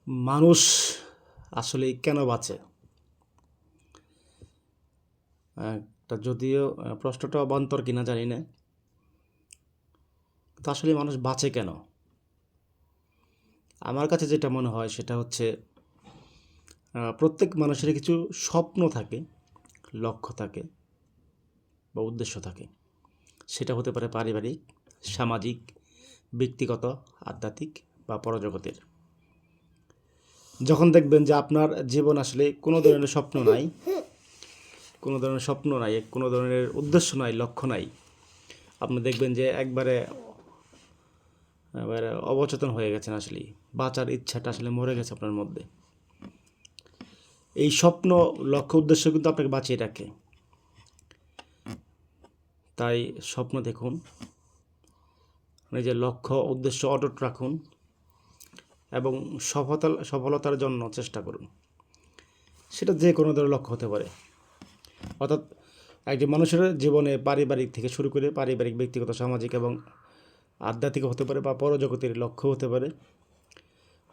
মানুষ আসলে কেন বাঁচে? এটা যদিও প্রশ্নটা অবান্তর কিনা জানি না। তো আসলে মানুষ বাঁচে কেন? আমার কাছে যেটা মনে হয় সেটা হচ্ছে প্রত্যেক মানুষের কিছু স্বপ্ন থাকে, লক্ষ্য থাকে বা উদ্দেশ্য থাকে। সেটা হতে পারে পারিবারিক, সামাজিক, ব্যক্তিগত, আধ্যাত্মিক বা পরজগতের। যখন দেখবেন যে আপনার জীবন আসলে কোনো ধরনের স্বপ্ন নাই, কোনো ধরনের উদ্দেশ্য নাই, লক্ষ্য নাই, আপনি দেখবেন যে একবারে অবচেতন হয়ে গেছেন। আসলে বাঁচার ইচ্ছাটা আসলে মরে গেছে আপনার মধ্যে। এই স্বপ্ন, লক্ষ্য, উদ্দেশ্য কিন্তু আপনাকে বাঁচিয়ে রাখে। তাই স্বপ্ন দেখুন, নিজের লক্ষ্য উদ্দেশ্য অটুট রাখুন এবং সফলতার জন্য চেষ্টা করুন। সেটা যে কোনো ধরনের লক্ষ্য হতে পারে। অর্থাৎ একজন মানুষের জীবনে পারিবারিক থেকে শুরু করে পারিবারিক, ব্যক্তিগত, সামাজিক এবং আধ্যাত্মিক হতে পারে বা পরজগতের লক্ষ্য হতে পারে।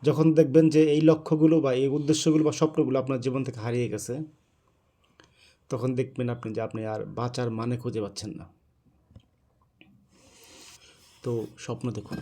যখন দেখবেন যে এই লক্ষ্যগুলো বা এই উদ্দেশ্যগুলো বা স্বপ্নগুলো আপনার জীবন থেকে হারিয়ে গেছে, তখন দেখবেন আপনি আর বাঁচার মানে খুঁজে পাচ্ছেন না। তো স্বপ্ন দেখুন।